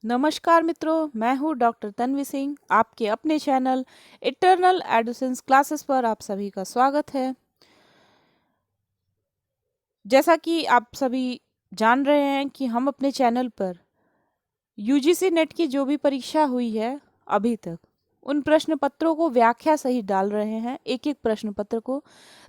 नमस्कार मित्रों, मैं हूँ डॉक्टर तन्वी सिंह। आपके अपने चैनल इटर्नल एडोसेंस क्लासेस पर आप सभी का स्वागत है। जैसा कि आप सभी जान रहे हैं कि हम अपने चैनल पर यूजीसी नेट की जो भी परीक्षा हुई है अभी तक, उन प्रश्न पत्रों को व्याख्या सहित डाल रहे हैं, एक एक प्रश्न पत्र को,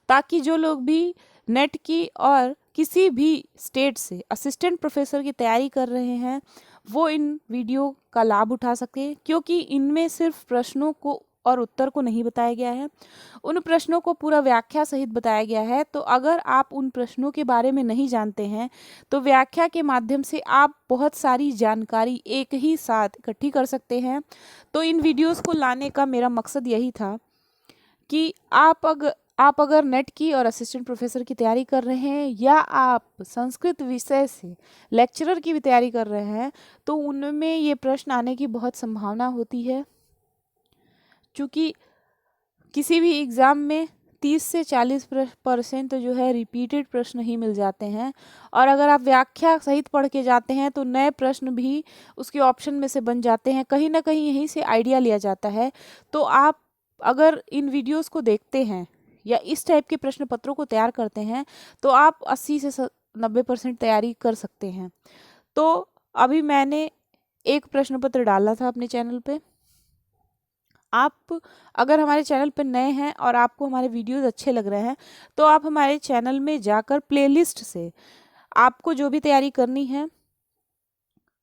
ताकि जो लोग भी नेट की और किसी भी स्टेट से असिस्टेंट प्रोफेसर की तैयारी कर रहे हैं वो इन वीडियो का लाभ उठा सके, क्योंकि इनमें सिर्फ प्रश्नों को और उत्तर को नहीं बताया गया है, उन प्रश्नों को पूरा व्याख्या सहित बताया गया है। तो अगर आप उन प्रश्नों के बारे में नहीं जानते हैं तो व्याख्या के माध्यम से आप बहुत सारी जानकारी एक ही साथ इकट्ठी कर सकते हैं। तो इन वीडियोस को लाने का मेरा मकसद यही था कि आप अगर नेट की और असिस्टेंट प्रोफेसर की तैयारी कर रहे हैं या आप संस्कृत विषय से लेक्चरर की भी तैयारी कर रहे हैं तो उनमें ये प्रश्न आने की बहुत संभावना होती है, क्योंकि किसी भी एग्ज़ाम में 30 से 40% जो है रिपीटेड प्रश्न ही मिल जाते हैं। और अगर आप व्याख्या सहित पढ़ के जाते हैं तो नए प्रश्न भी उसके ऑप्शन में से बन जाते हैं, कहीं ना कहीं यहीं से आइडिया लिया जाता है। तो आप अगर इन वीडियोस को देखते हैं या इस टाइप के प्रश्न पत्रों को तैयार करते हैं तो आप 80 से 90% तैयारी कर सकते हैं। तो अभी मैंने एक प्रश्न पत्र डाला था अपने चैनल पे। आप अगर हमारे चैनल पर नए हैं और आपको हमारे वीडियोस अच्छे लग रहे हैं तो आप हमारे चैनल में जाकर प्लेलिस्ट से आपको जो भी तैयारी करनी है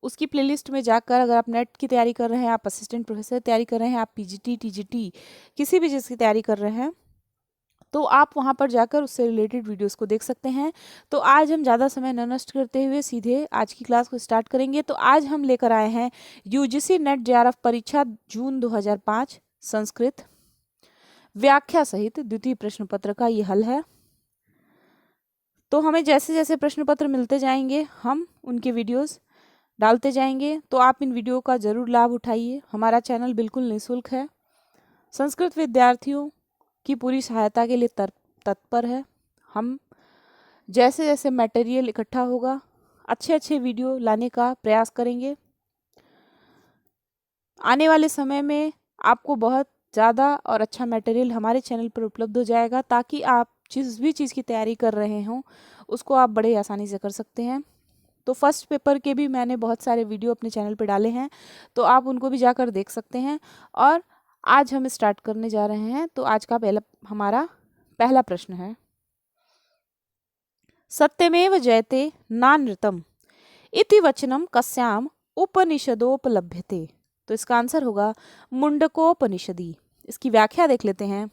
उसकी प्लेलिस्ट में जाकर, अगर आप नेट की तैयारी कर रहे हैं, आप असिस्टेंट प्रोफेसर की तैयारी कर रहे हैं, आप पीजीटी टीजीटी किसी भी चीज़ की तैयारी कर रहे हैं तो आप वहां पर जाकर उससे रिलेटेड वीडियोस को देख सकते हैं। तो आज हम ज़्यादा समय न नष्ट करते हुए सीधे आज की क्लास को स्टार्ट करेंगे। तो आज हम लेकर आए हैं यूजीसी नेट जेआरएफ परीक्षा जून 2005 संस्कृत व्याख्या सहित द्वितीय प्रश्न पत्र का ये हल है। तो हमें जैसे जैसे प्रश्न पत्र मिलते जाएंगे हम उनके वीडियोस डालते जाएंगे, तो आप इन वीडियो का ज़रूर लाभ उठाइए। हमारा चैनल बिल्कुल निःशुल्क है, संस्कृत विद्यार्थियों की पूरी सहायता के लिए तत्पर है। हम जैसे जैसे मटेरियल इकट्ठा होगा अच्छे अच्छे वीडियो लाने का प्रयास करेंगे। आने वाले समय में आपको बहुत ज़्यादा और अच्छा मटेरियल हमारे चैनल पर उपलब्ध हो जाएगा, ताकि आप जिस भी चीज़ की तैयारी कर रहे हों उसको आप बड़े आसानी से कर सकते हैं। तो फर्स्ट पेपर के भी मैंने बहुत सारे वीडियो अपने चैनल पर डाले हैं, तो आप उनको भी जाकर देख सकते हैं। और आज हम स्टार्ट करने जा रहे हैं। तो आज का हमारा पहला प्रश्न है, सत्यमेव जयते नानृतम इति वचनम कस्याम उपनिषदोपलभ्यते। तो इसका आंसर होगा मुंडकोपनिषदी। इसकी व्याख्या देख लेते हैं।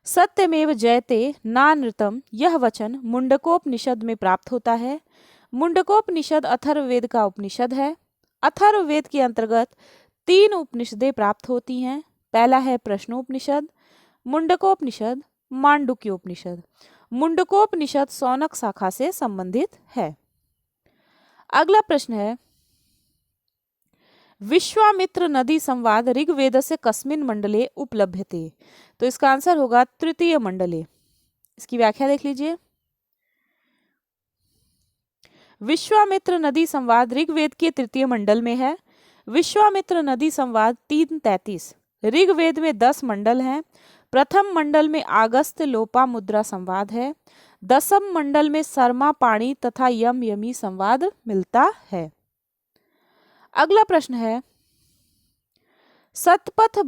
सत्यमेव जयते नानृतम, यह वचन मुंडकोपनिषद में प्राप्त होता है। मुंडकोपनिषद अथर्ववेद का उपनिषद है। अथर्ववेद के अंतर्गत 3 उपनिषदें प्राप्त होती हैं। पहला है प्रश्नोपनिषद, मुंडकोपनिषद, मांडुक्योपनिषद। मुंडकोपनिषद सौनक शाखा से संबंधित है। अगला प्रश्न है, विश्वामित्र नदी संवाद ऋग्वेद से कस्मिन मंडले उपलभ्यते। तो इसका आंसर होगा तृतीय मंडले। इसकी व्याख्या देख लीजिए। विश्वामित्र नदी संवाद ऋग्वेद के तृतीय मंडल में है। विश्वामित्र नदी संवाद 3:33। ऋग्वेद में 10 मंडल हैं। प्रथम मंडल में आगस्त्य लोपा मुद्रा संवाद है। 10वें मंडल में शर्मा पाणी तथा यम यमी संवाद मिलता है। अगला प्रश्न है, शतपथ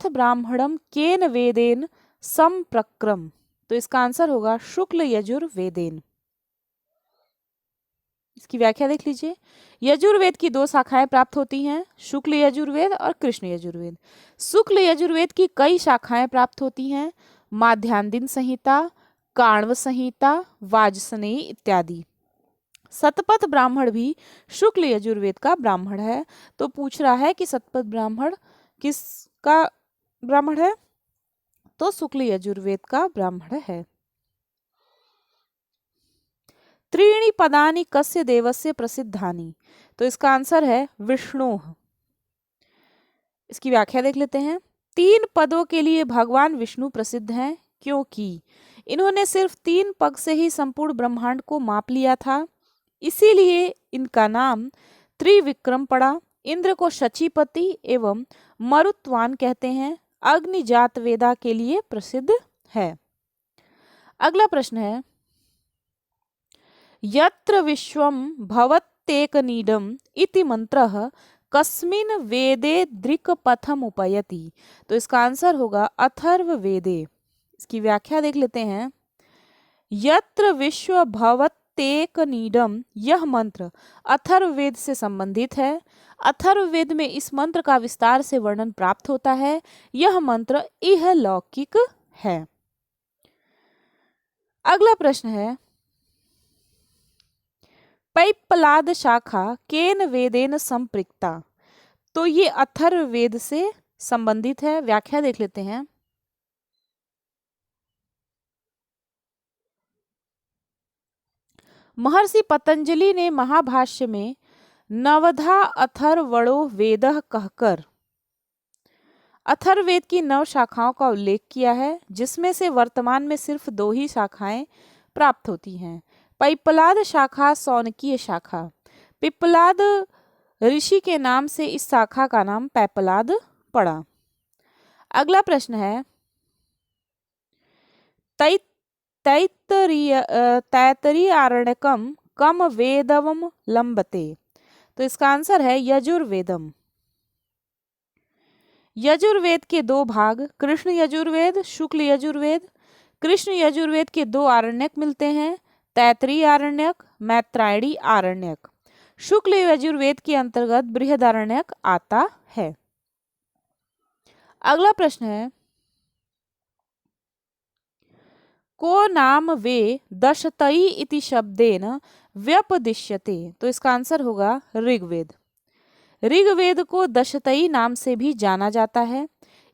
ब्राह्मणम केन वेदेन संप्रक्रम। तो इसका आंसर होगा शुक्ल यजुर्वेदेन। इसकी व्याख्या देख लीजिए। यजुर्वेद की 2 शाखाएं प्राप्त होती हैं, शुक्ल यजुर्वेद और कृष्ण यजुर्वेद। शुक्ल यजुर्वेद की कई शाखाएं प्राप्त होती हैं, माध्यान्दिन संहिता, काण्व संहिता, वाजसनेयी इत्यादि। शतपथ ब्राह्मण भी शुक्ल यजुर्वेद का ब्राह्मण है। तो पूछ रहा है कि शतपथ ब्राह्मण किसका ब्राह्मण है? तो शुक्ल यजुर्वेद का ब्राह्मण है। त्रीणि पदानि कस्य देवस्य प्रसिद्धानि। तो इसका आंसर है विष्णु। इसकी व्याख्या देख लेते हैं। 3 पदों के लिए भगवान विष्णु प्रसिद्ध हैं, क्योंकि इन्होंने सिर्फ 3 पग से ही संपूर्ण ब्रह्मांड को माप लिया था। इसीलिए इनका नाम त्रिविक्रम पड़ा। इंद्र को शचीपति एवं मरुत्वान कहते हैं। अग्निजात वेदा के लिए प्रसिद्ध है। अगला प्रश्न है, यत्र विश्वम भवत्येकनीडम इति मंत्रः कस्मिन वेदे दृक्पथम उपयति। तो इसका आंसर होगा अथर्व वेदे। इसकी व्याख्या देख लेते हैं। यत्र विश्व भवत्येकनीडम, यह मंत्र अथर्ववेद से संबंधित है। अथर्ववेद में इस मंत्र का विस्तार से वर्णन प्राप्त होता है। यह मंत्र इहलौकिक है। अगला प्रश्न है, पैप्पलाद शाखा केन वेदेन संपृक्ता। तो ये अथर्ववेद से संबंधित है। व्याख्या देख लेते हैं। महर्षि पतंजलि ने महाभाष्य में नवधा अथर्वणो वेदः कहकर अथर्ववेद की 9 शाखाओं का उल्लेख किया है, जिसमें से वर्तमान में सिर्फ 2 ही शाखाएं प्राप्त होती हैं। पैप्पलाद शाखा सौनकीय शाखा। पिप्पलाद ऋषि के नाम से इस शाखा का नाम पैप्पलाद पड़ा। अगला प्रश्न है, तैत्तरीयारण्यकम कम वेदवम लंबते। तो इसका आंसर है यजुर्वेदम। यजुर्वेद के 2 भाग कृष्ण यजुर्वेद, शुक्ल यजुर्वेद। कृष्ण यजुर्वेद के 2 आरण्यक मिलते हैं, तैत्तरीय आरण्यक, मैत्रायणी आरण्यक। शुक्ल यजुर्वेद के अंतर्गत बृहदारण्यक आता है। अगला प्रश्न है, को नाम वे दशतई इति शब्देन व्यपदिश्यते। तो इसका आंसर होगा ऋग्वेद। ऋग्वेद को दशतई नाम से भी जाना जाता है।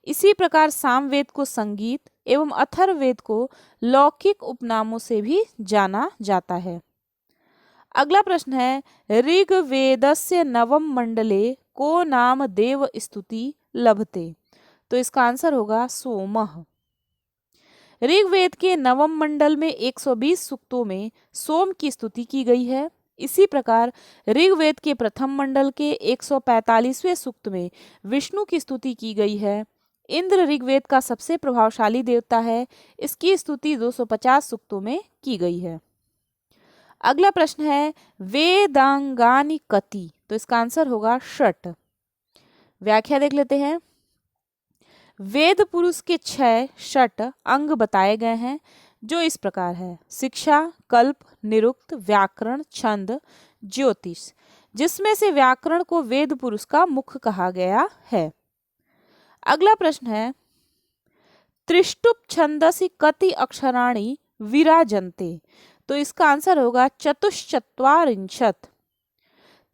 इसी प्रकार सामवेद को संगीत एवं अथर्ववेद को लौकिक उपनामों से भी जाना जाता है। अगला प्रश्न है, ऋग्वेदस्य नवम मंडले को नाम देव स्तुति लभते। तो इसका आंसर होगा सोमः। ऋग्वेद के नवम मंडल में 120 सूक्तों में सोम की स्तुति की गई है। इसी प्रकार ऋग्वेद के प्रथम मंडल के 145वें सूक्त में विष्णु की स्तुति की गई है। इंद्र ऋग्वेद का सबसे प्रभावशाली देवता है। इसकी स्तुति 250 सूक्तों में की गई है। अगला प्रश्न है, वेदांगानि कति। तो इसका आंसर होगा षट। व्याख्या देख लेते हैं। वेद पुरुष के 6 षट अंग बताए गए हैं, जो इस प्रकार है: शिक्षा, कल्प, निरुक्त, व्याकरण, छंद, ज्योतिष, जिसमें से व्याकरण को वेद पुरुष का मुख्य कहा गया है। अगला प्रश्न है, त्रिष्टुप छंदसि कति अक्षराणि विराजन्ते। तो इसका आंसर होगा चतुश्चत्वारिंशत्।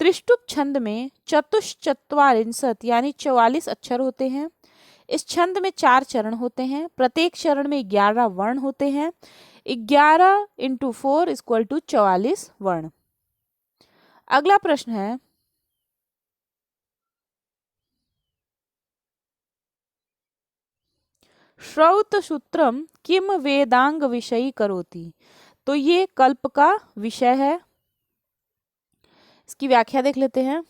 त्रिष्टुप छंद में चतुश्चत्वारिंशत् यानी 44 अक्षर होते हैं। इस छंद में 4 चरण होते हैं। प्रत्येक चरण में 11 वर्ण होते हैं। 11 × 4 = 44 वर्ण। अगला प्रश्न है, श्रौत सूत्रम किम वेदांग विषयी करोति। तो ये कल्प का विषय है। इसकी व्याख्या देख लेते हैं।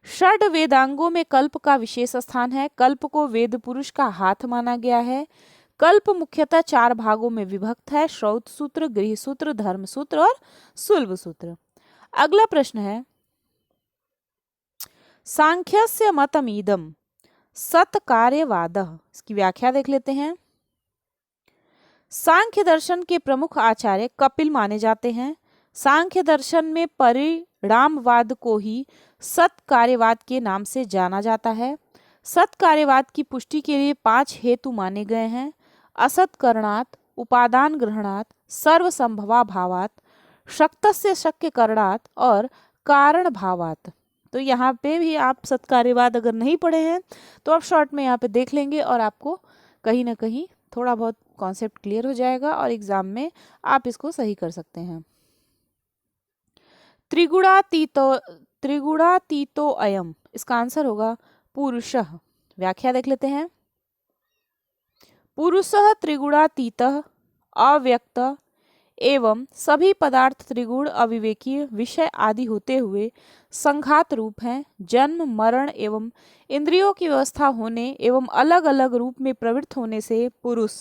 षड वेदांगों में कल्प का विशेष स्थान है। कल्प को वेद पुरुष का हाथ माना गया है। कल्प मुख्यतः 4 भागों में विभक्त है: श्रौत सूत्र, गृह सूत्र, धर्म सूत्र और सुलभ सूत्र। अगला प्रश्न है, सांख्यस्य मतमिदं सत कार्यवादः। इसकी व्याख्या देख लेते हैं। सांख्य दर्शन के प्रमुख आचार्य कपिल माने जाते हैं। सांख्य दर्शन में परिणामवाद को ही सत कार्यवाद के नाम से जाना जाता है। सत कार्यवाद की पुष्टि के लिए 5 हेतु माने गए हैं: असत करणात्, उपादान ग्रहणात्, सर्वसंभवा भावात्, शक्तस्य शक्य करणात् और कारण भावात्। तो यहाँ पे भी आप सत्कार्यवाद अगर नहीं पढ़े हैं तो आप शॉर्ट में यहाँ पे देख लेंगे और आपको कहीं ना कहीं थोड़ा बहुत कॉन्सेप्ट क्लियर हो जाएगा और एग्जाम में आप इसको सही कर सकते हैं। त्रिगुणातीतो अयम। इसका आंसर होगा पुरुषः। व्याख्या देख लेते हैं। पुरुषः त्रिगुणातीतः, अव्यक्त एवं सभी पदार्थ त्रिगुण अविवेकीय विषय आदि होते हुए संघात रूप हैं। जन्म मरण एवं इंद्रियों की व्यवस्था होने एवं अलग अलग रूप में प्रवृत्त होने से पुरुष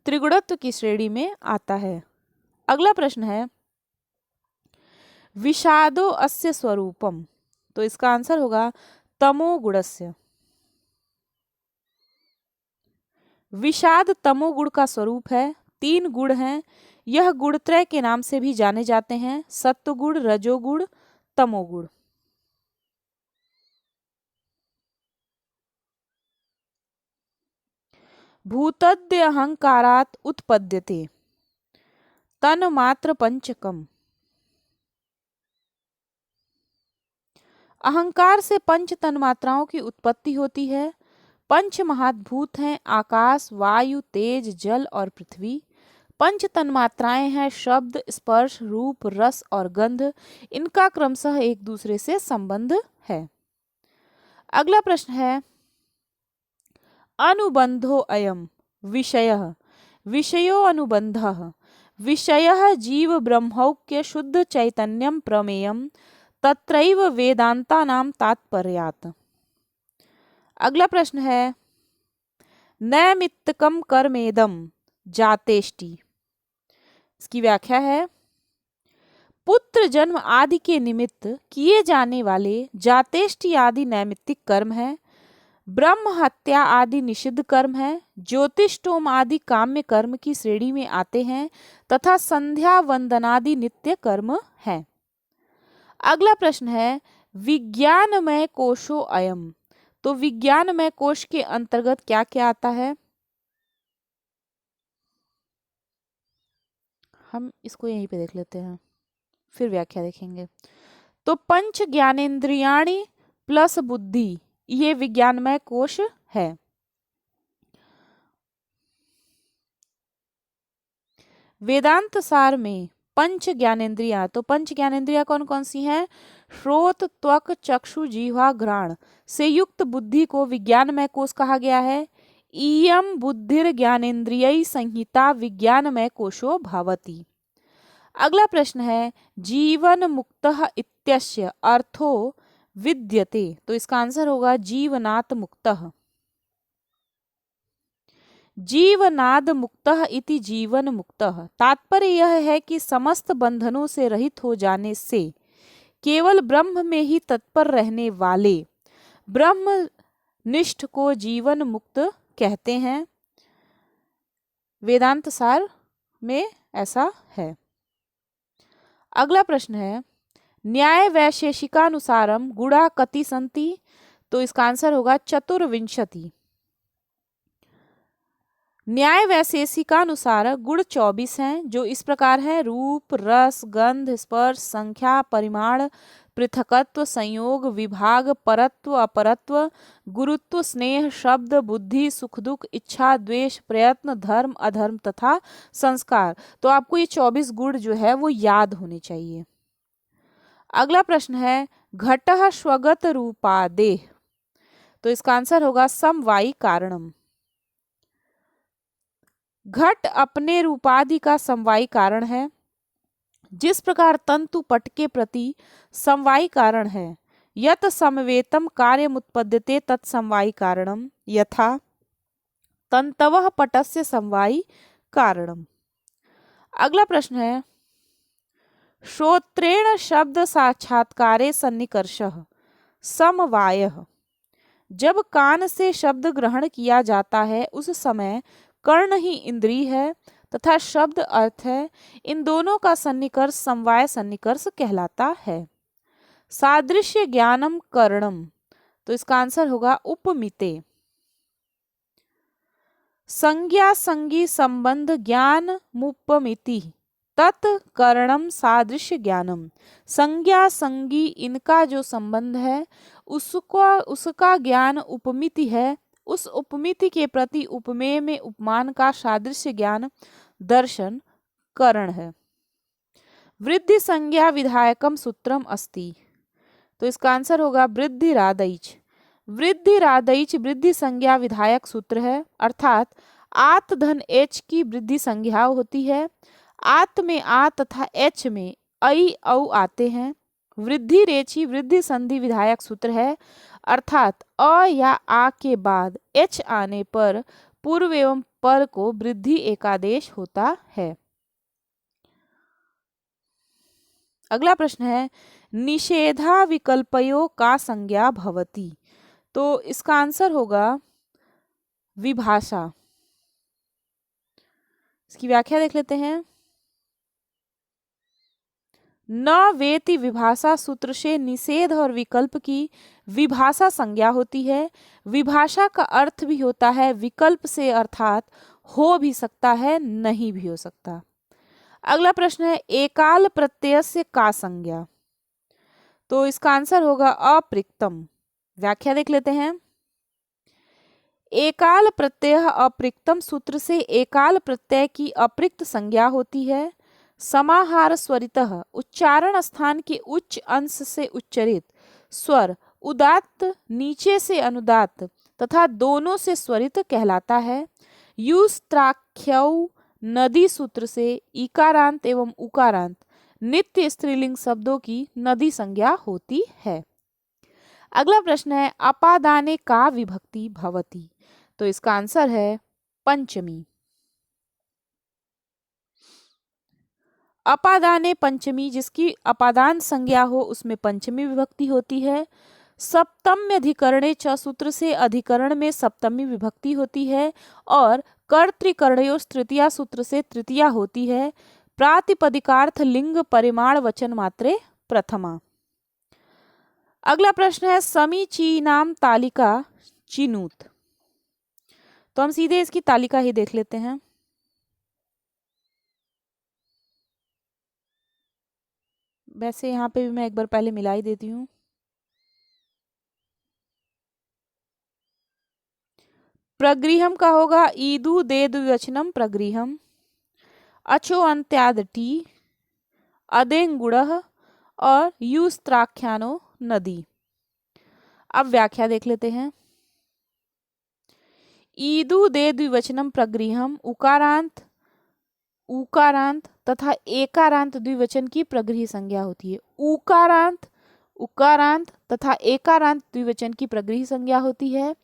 त्रिगुणत्व की श्रेणी में आता है। अगला प्रश्न है विषादो अस्य स्वरूपम। तो इसका आंसर होगा तमोगुणस्य। विषाद तमोगुण का स्वरूप है। 3 गुण हैं। यह गुणत्रय के नाम से भी जाने जाते हैं, सत्वगुण, रजोगुण, तमोगुण। भूतद्य अहंकारात उत्पद्यते तन्मात्र पंचकम। अहंकार से पंच तन्मात्राओं की उत्पत्ति होती है। पंच महाभूत हैं आकाश, वायु, तेज, जल और पृथ्वी। पंच तन्मात्राएं हैं शब्द, स्पर्श, रूप, रस और गंध। इनका क्रमशः एक दूसरे से संबंध है। अगला प्रश्न है अनुबंधो अयम विषयः। विषयो अनुबंधः। विषयः जीव ब्रह्मौक्य शुद्ध चैतन्यम प्रमेयम तत्रैव वेदांतानां तात्पर्यात्। अगला प्रश्न है नैमित्तिकम कर्मेदम जातेष्टि। इसकी व्याख्या है पुत्र जन्म आदि के निमित्त किए जाने वाले जातेष्टि आदि नैमित्तिक कर्म है। ब्रह्म हत्या आदि निषिद्ध कर्म है। ज्योतिषोम आदि काम्य कर्म की श्रेणी में आते हैं तथा संध्या वंदनादि नित्य कर्म है। अगला प्रश्न है विज्ञानमय कोशो अयम। तो विज्ञानमय कोश के अंतर्गत क्या क्या आता है? हम इसको यहीं पे देख लेते हैं, फिर व्याख्या देखेंगे। तो पंच ज्ञानेन्द्रियाणि प्लस बुद्धि, ये विज्ञानमय कोश है। वेदांत सार में पंच ज्ञानेन्द्रियां, तो पंच ज्ञानेन्द्रियां कौन कौन सी हैं? श्रोत, त्वक, चक्षु, जिह्वा, घ्राण से युक्त बुद्धि को विज्ञानमय कोश कहा गया है। इयम बुद्धिर ज्ञानेन्द्रिय संहिता विज्ञानमय कोशो भवति। अगला प्रश्न है जीवन मुक्तः इत्यस्य अर्थो विद्यते। तो इसका आंसर होगा जीवनात् मुक्तः। जीवनाद मुक्तः इति जीवन मुक्तः। तात्पर्य यह है कि समस्त बंधनों से रहित हो जाने से केवल ब्रह्म में ही तत्पर रहने वाले ब्रह्मनिष्ठ को जीवन मुक्त कहते हैं। वेदांत सार में ऐसा है। अगला प्रश्न है न्याय वैशेषिकानुसारम गुणा कति सन्ति। तो इसका आंसर होगा चतुर्विंशति। न्याय वैशेषिकानुसार गुण 24 हैं, जो इस प्रकार है रूप, रस, गंध, स्पर्श, संख्या, परिमाण, पृथकत्व, संयोग, विभाग, परत्व, अपरत्व, गुरुत्व, स्नेह, शब्द, बुद्धि, सुख दुख, इच्छा, द्वेष, प्रयत्न, धर्म, अधर्म तथा संस्कार। तो आपको ये 24 गुण जो है वो याद होने चाहिए। अगला प्रश्न है घटः स्वगत रूपादेह। तो इसका आंसर होगा समवायी कारणम। घट अपने रूपादि का समवायी कारण है। जिस प्रकार तंतु पट के प्रति समवायी कारण है, यत समवेतम कार्यमुत्पद्यते तत्समवायी कारणम यथा तंतवः पटस्य समवायी कारणम। अगला प्रश्न है श्रोत्रेण शब्द साक्षात्कारे सन्निकर्षः समवायः। जब कान से शब्द ग्रहण किया जाता है उस समय कर्ण ही इंद्रिय है तथा शब्द अर्थ है। इन दोनों का सन्निकर्ष समवाय सन्निकर्ष कहलाता है। सादृश्य ज्ञानम कर्णम। तो इसका आंसर होगा उपमिते। संज्ञा संगी संबंध ज्ञान मुपमिति तत् कर्णम सादृश्य ज्ञानम। संज्ञा संगी इनका जो संबंध है उसका ज्ञान उपमिति है। उस उपमिति के प्रति उपमेय में उपमान का सादृश्य ज्ञान दर्शन करण है। वृद्धि संज्ञा विधायकम सूत्रम अस्ति। तो इसका आंसर होगा वृद्धिरादैच। वृद्धिरादैच वृद्धि संज्ञा विधायक सूत्र है, अर्थात आत धन एच की वृद्धि संज्ञा होती है। आत में आ तथा एच में ऐ औ आते हैं। वृद्धि रेची वृद्धि संधि विधायक सूत्र है, अर्थात अ या आ के बाद एच आने पर पूर्व एवं पर को वृद्धि एकादेश होता है। अगला प्रश्न है, निषेधा विकल्पयो का संज्ञा भवति। तो इसका आंसर होगा विभाषा। इसकी व्याख्या देख लेते हैं। न वेति विभाषा सूत्र से निषेध और विकल्प की विभाषा संज्ञा होती है। विभाषा का अर्थ भी होता है विकल्प से, अर्थात हो भी सकता है, नहीं भी हो सकता। अगला प्रश्न है, एकाल प्रत्यय से का संज्ञा। तो इसका आंसर होगा अप्रिक्तम। व्याख्या देख लेते हैं। एकाल प्रत्यय अप्रिक्तम सूत्र से एकाल प्रत्यय की अप्रिक्त संज्ञा होती है। समाहार स्वरितः उच्चारण स्थान के उच्च अंश से उच्चरित स्वर उदात्त, नीचे से अनुदात्त तथा दोनों से स्वरित कहलाता है। युस्त्राख्यौ नदी सूत्र से इकारांत एवं उकारांत नित्य स्त्रीलिंग शब्दों की नदी संज्ञा होती है। अगला प्रश्न है, अपादाने का विभक्ति भवति। तो इसका आंसर है पंचमी। अपादाने पंचमी, जिसकी अपादान संज्ञा हो उसमें पंचमी विभक्ति होती है। सप्तम्य अधिकरणे च सूत्र से अधिकरण में सप्तमी विभक्ति होती है और कर्तृकर्णयोः तृतीया सूत्र से तृतीया होती है। प्रातिपदिकार्थ लिंग परिमाण वचन मात्रे प्रथमा। अगला प्रश्न है, समीचीनाम तालिका चिनुत। तो हम सीधे इसकी तालिका ही देख लेते हैं। वैसे यहाँ पे भी मैं एक बार पहले मिला ही देती हूँ। प्रगृहम का होगा ईदु दे द्विवचनम प्रगृहम। अचो अंत्याद टी, अदेंगुड़ और युस्त्राख्यानो नदी। अब व्याख्या देख लेते हैं। ईदु दे द्विवचनम प्रगृहम उकारांत, उकारांत तथा एकारांत द्विवचन की प्रगृही संज्ञा होती है। उकारांत, उकारांत तथा एकारांत द्विवचन की प्रगृही संज्ञा होती है।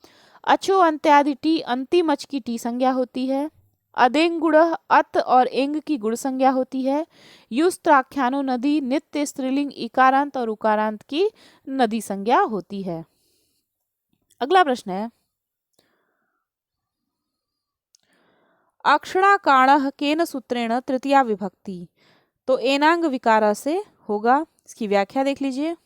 अचो अंत्यादि टी अंतिम अच की टी संज्ञा होती है। अदेंग गुण अत और एंग की गुण संज्ञा होती है। युस्त्राख्यानो नदी नित्य स्त्रीलिंग इकारांत और उकारांत की नदी संज्ञा होती है। अगला प्रश्न है, अक्षणाकाणः केन सूत्रेण तृतीया विभक्ति। तो एनांग विकार से होगा। इसकी व्याख्या देख लीजिए।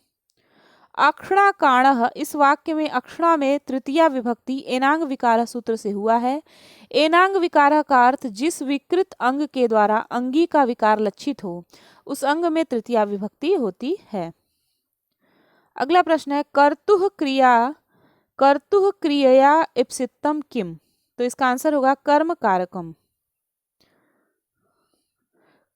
अक्षणाकाणः, इस वाक्य में अक्षणा में तृतीया विभक्ति एनांग विकार सूत्र से हुआ है। एनांग विकार का अर्थ जिस विकृत अंग के द्वारा अंगी का विकार लक्षित हो उस अंग में तृतीया विभक्ति होती है। अगला प्रश्न है, कर्तुः क्रियया इप्सितम किम। तो इसका आंसर होगा कर्म कारकम।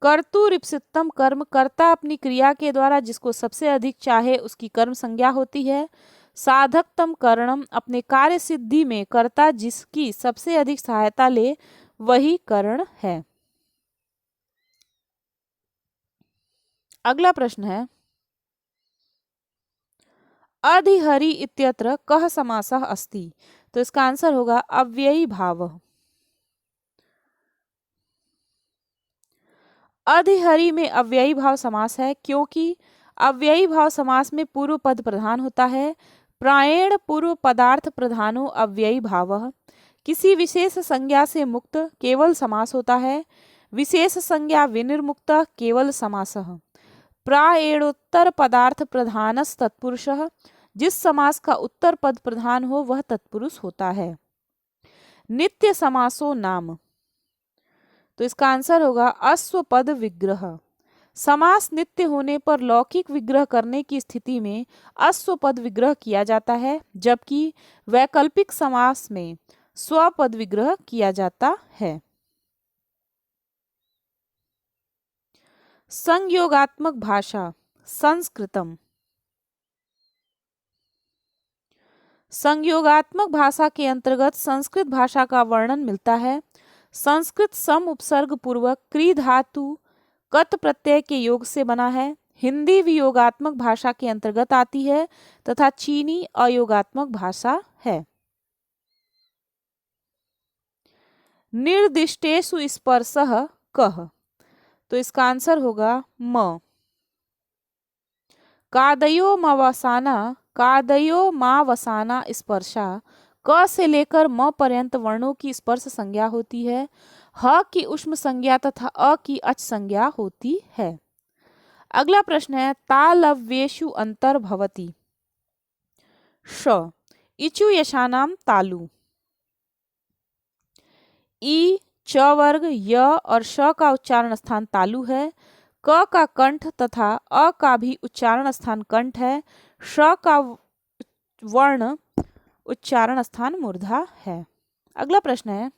कर्तुरिप्सितम कर्म, कर्ता अपनी क्रिया के द्वारा जिसको सबसे अधिक चाहे उसकी कर्म संज्ञा होती है। साधकतम करणम, अपने कार्य सिद्धि में कर्ता जिसकी सबसे अधिक सहायता ले वही करण है। अगला प्रश्न है, अधिहरि इत्यत्र कः समासः अस्ति। तो इसका आंसर होगा अव्ययी भाव। अधिहरि में अव्ययी भाव समास है क्योंकि अव्ययी भाव समास में पूर्व पद प्रधान होता है। प्रायेण पूर्व पदार्थ प्रधानो अव्ययी भावः। किसी विशेष संज्ञा से मुक्त केवल समास होता है। विशेष संज्ञा विनिर्मुक्त केवल समासः। प्रायेणोत्तर पदार्थ प्रधानस तत्पुरुषः, जिस समास का उत्तर पद प्रधान हो वह तत्पुरुष होता है। नित्य समासो नाम। तो इसका आंसर होगा अश्वपद विग्रह। समास नित्य होने पर लौकिक विग्रह करने की स्थिति में अश्वपद विग्रह किया जाता है, जबकि वैकल्पिक समास में स्वपद विग्रह किया जाता है। संयोगात्मक भाषा संस्कृतम। संयोगात्मक भाषा के अंतर्गत संस्कृत भाषा का वर्णन मिलता है। संस्कृत सम उपसर्ग पूर्वक क्री धातु कत प्रत्यय के योग से बना है, हिंदी वियोगात्मक भाषा के अंतर्गत आती है तथा चीनी अयोगात्मक भाषा है। निर्दिष्टेषु स्पर्शः कः, तो इसका आंसर होगा म। कादयो मावसाना स्पर्शा, क से लेकर म पर्यंत वर्णों की स्पर्श संज्ञा होती है। ह की उष्म संज्ञा तथा अ की अच संज्ञा होती है। अगला प्रश्न है, तालव्येषु अंतर भवति। श, इचु यशानाम तालु। ई, च वर्ग, य और श का उच्चारण स्थान तालु है। क का कंठ तथा अ का भी उच्चारण स्थान कंठ है। श का वर्ण उच्चारण स्थान मूर्धा है। अगला प्रश्न है,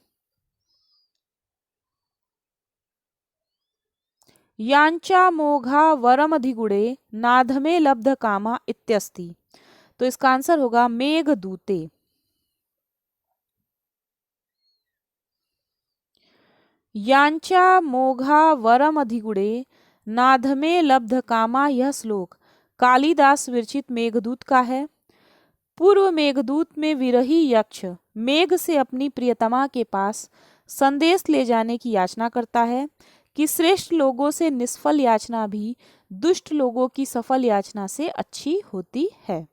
यांचा मोघा वरमधिगुणे नाधमे लब्ध कामा इत्यस्ति, तो इसका आंसर होगा मेघदूते। यांचा मोघा वरमधिगुणे नाधमे लब्ध कामा, यह श्लोक कालिदास विरचित मेघदूत का है। पूर्व मेघदूत में विरही यक्ष मेघ से अपनी प्रियतमा के पास संदेश ले जाने की याचना करता है कि श्रेष्ठ लोगों से निष्फल याचना भी दुष्ट लोगों की सफल याचना से अच्छी होती है।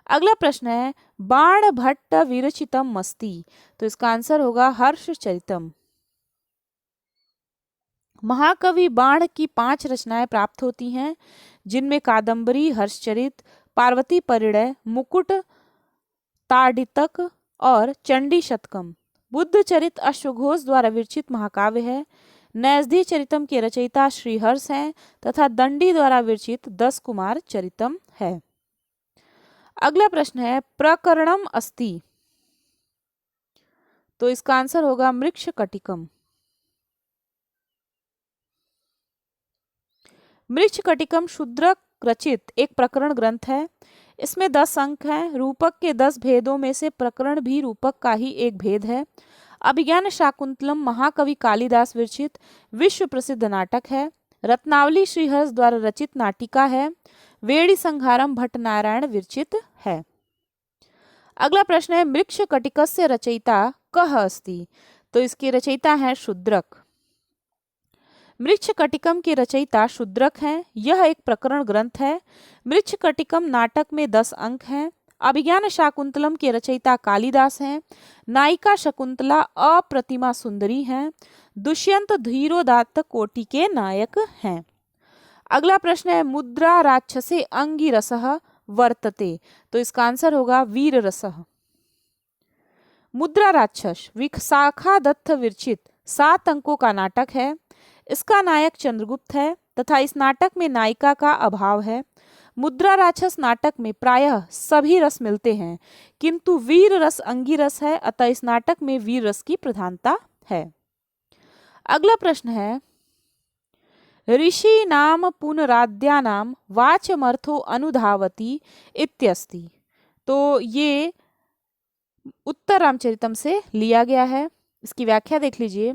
अगला प्रश्न है, बाण भट्ट विरचितम मस्ति, तो इसका आंसर होगा हर्षचरितम। महाकवि बाण की 5 रचनाएं प्राप्त होती हैं, जिनमें कादंबरी, हर्षचरित, पार्वती परिणय, मुकुट ताडितक और चंडी शतकम। बुद्ध चरित अश्वघोष द्वारा विरचित महाकाव्य है। नैषधि चरितम के रचयिता श्रीहर्ष हैं तथा दंडी द्वारा विरचित 10 कुमार चरितम है। अगला प्रश्न है, प्रकरणम अस्ति, तो इसका आंसर होगा मृच्छकटिकम। मृच्छकटिकम शूद्रक रचित एक प्रकरण ग्रंथ है। इसमें 10 अंक हैं। रूपक के 10 भेदों में से प्रकरण भी रूपक का ही एक भेद है। अभिज्ञान शाकुंतलम महाकवि कालिदास विरचित विश्व प्रसिद्ध नाटक है। रत्नावली श्रीहर्ष द्वारा रचित नाटिका है। वेड़ी संहारम भट्ट नारायण विरचित है। अगला प्रश्न है, मृच्छकटिकस्य रचयिता कः अस्ति, तो इसके रचयिता हैं शूद्रक। मृच्छकटिकम के रचयिता शूद्रक हैं। यह एक प्रकरण ग्रंथ है। मृच्छकटिकम नाटक में 10 अंक हैं। अभिज्ञान शाकुंतलम के रचयिता कालिदास हैं। नायिका शकुंतला अप्रतिमा सुंदरी हैं। दुष्यंत धीरोदात्त कोटि के नायक हैं। अगला प्रश्न है, मुद्रा राक्षसे अंगिरसः वर्तते, तो इसका आंसर होगा वीर रसः। मुद्रा राक्षस विशाखा दत्त विरचित 7 अंकों का नाटक है। इसका नायक चंद्रगुप्त है तथा इस नाटक में नायिका का अभाव है। मुद्रा राक्षस नाटक में प्रायः सभी रस मिलते हैं, किंतु वीर रस अंगिरस है, अतः इस नाटक में वीर रस की प्रधानता है। अगला प्रश्न है, ऋषि नाम पुनराद्यानाम वाचमर्थो अनुधावति इत्यस्ति, तो ये उत्तर रामचरितम से लिया गया है। इसकी व्याख्या देख लीजिए।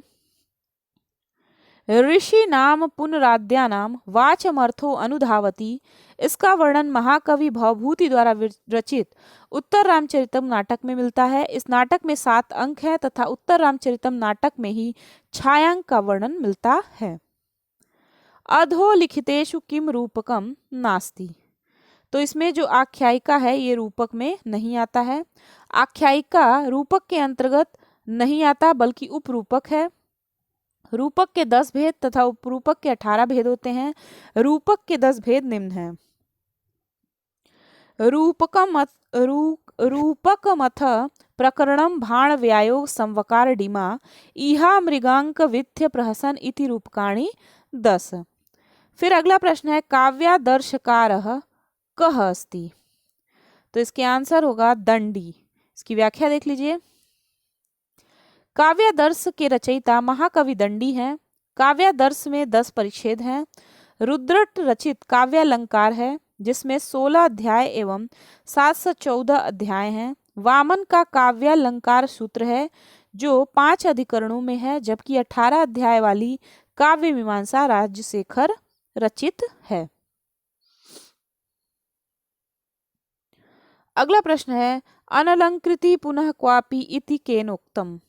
ऋषि नाम पुनराद्यानाम वाचमर्थो अनुधावति, इसका वर्णन महाकवि भवभूति द्वारा रचित उत्तर रामचरितम नाटक में मिलता है। इस नाटक में 7 अंक हैं तथा उत्तर रामचरितम नाटक में ही छायांक का वर्णन मिलता है। अधोलिखितेषु किम रूपकम नास्ति, तो इसमें जो आख्यायिका है ये रूपक में नहीं आता है। आख्यायिका रूपक के अंतर्गत नहीं आता बल्कि उपरूपक है। रूपक के 10 भेद तथा उपरूपक के 18 भेद होते हैं। रूपक के 10 भेद निम्न हैं। रूपकमथ प्रकरणम भाण व्यायोग संवकार डिमा इहा मृगांक विथ्य प्रहसन इति रूपकाणि 10। फिर अगला प्रश्न है, काव्यादर्शकारः कः अस्ति, तो इसके आंसर होगा दंडी। इसकी व्याख्या देख लीजिए। काव्यादर्श के रचयिता महाकवि दंडी हैं। काव्यादर्श में 10 परिच्छेद हैं। रुद्रट रचित काव्यालंकार है जिसमें 16 अध्याय एवं 714 अध्याय हैं। वामन का काव्यालंकार सूत्र है जो 5 अधिकरणों में है, जबकि 18 अध्याय वाली काव्य मीमांसा राजशेखर रचित है। अगला प्रश्न है अनलंकृति पुनः क्वापि इति केनोक्तम।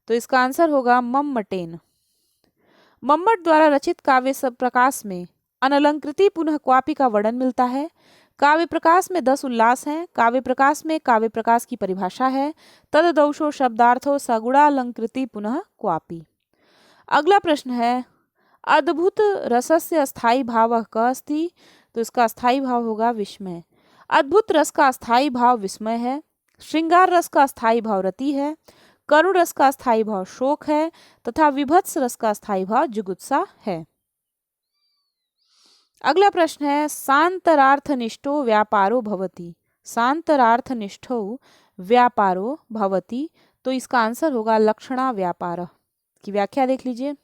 तो इसका आंसर होगा मम्मटेन। मम्मट द्वारा रचित काव्य सब प्रकाश में अनलंकृति पुनः क्वापि का वर्णन मिलता है। काव्य प्रकाश में 10 उल्लास हैं। काव्य प्रकाश में काव्य प्रकाश की परिभाषा है तददौषो शब्दार्थो सगुणालंकृति पुनः क्वापि। अगला प्रश्न है अद्भुत रसस्य अस्थायी भाव कः अस्ति। तो इसका अस्थायी भाव होगा विस्मय। अद्भुत रस का अस्थायी भाव विस्मय है। श्रृंगार रस का अस्थायी भाव रति है। करुण रस का अस्थायी भाव शोक है तथा विभत्स रस का अस्थायी भाव जुगुप्सा है। अगला प्रश्न है सान्तरार्थनिष्ठो व्यापारो भवति। सान्तरार्थनिष्ठो व्यापारो भवति। तो इसका आंसर होगा लक्षणा व्यापार की व्याख्या देख लीजिए।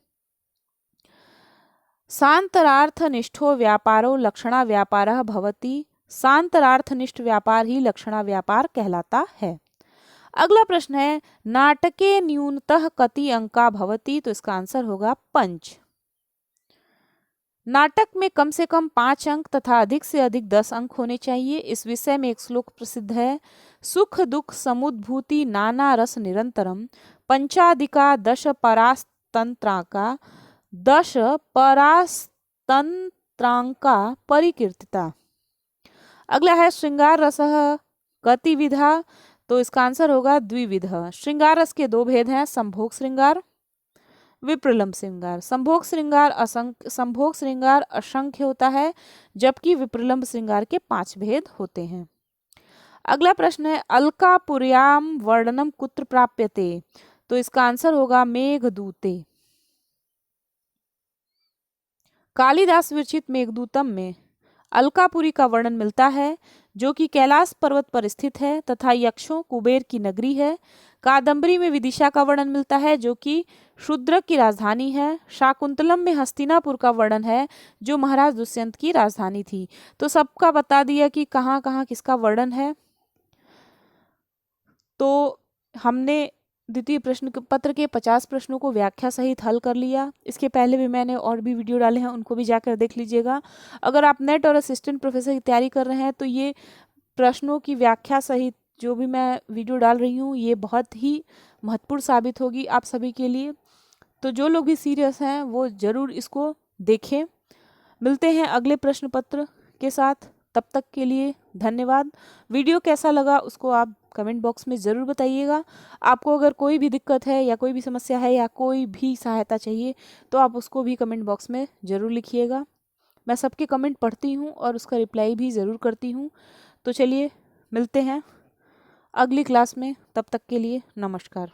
सान्तरार्थनिष्ठो व्यापारो लक्षणा व्यापारः भवति। सान्तरार्थनिष्ठ व्यापार ही लक्षणा व्यापार कहलाता है। अगला प्रश्न है नाटके न्यूनतः कति अंका भवति। तो इसका आंसर होगा 5। नाटक में कम से कम 5 अंक तथा अधिक से अधिक 10 अंक होने चाहिए। इस विषय में एक श्लोक प्रसिद्ध है सुख दुख समुद्भूति नाना रस निरंतरम पंचाधिका 10 परास्तंत्रांका 10 परास्तंत्रांका परिकीर्तिता। अगला है श्रृंगार रसः कतिविधा। तो इसका आंसर होगा द्विविधः। श्रृंगार रस के 2 भेद हैं संभोग श्रृंगार विप्रलंब श्रृंगार। संभोग श्रृंगार असंख्य होता है जबकि विप्रलंब श्रृंगार के 5 भेद होते हैं। अगला प्रश्न है अलकापुर्याम वर्णनम कुत्र प्राप्यते। तो इसका आंसर होगा मेघदूते। कालिदास विरचित मेघदूतम में अलकापुरी का वर्णन मिलता है जो कि कैलाश पर्वत पर स्थित है तथा यक्षों कुबेर की नगरी है। कादंबरी में विदिशा का वर्णन मिलता है जो कि शूद्रक की राजधानी है। शाकुंतलम में हस्तिनापुर का वर्णन है जो महाराज दुष्यंत की राजधानी थी। तो सबका बता दिया कि कहाँ कहाँ किसका वर्णन है। तो हमने द्वितीय प्रश्न पत्र के 50 प्रश्नों को व्याख्या सहित हल कर लिया। इसके पहले भी मैंने और भी वीडियो डाले हैं, उनको भी जाकर देख लीजिएगा। अगर आप नेट और असिस्टेंट प्रोफेसर की तैयारी कर रहे हैं तो ये प्रश्नों की व्याख्या सहित जो भी मैं वीडियो डाल रही हूँ ये बहुत ही महत्वपूर्ण साबित होगी आप सभी के लिए। तो जो लोग भी सीरियस हैं वो ज़रूर इसको देखें। मिलते हैं अगले प्रश्न पत्र के साथ, तब तक के लिए धन्यवाद। वीडियो कैसा लगा उसको आप कमेंट बॉक्स में ज़रूर बताइएगा। आपको अगर कोई भी दिक्कत है या कोई भी समस्या है या कोई भी सहायता चाहिए तो आप उसको भी कमेंट बॉक्स में ज़रूर लिखिएगा। मैं सबके कमेंट पढ़ती हूँ और उसका रिप्लाई भी ज़रूर करती हूँ। तो चलिए मिलते हैं अगली क्लास में, तब तक के लिए नमस्कार।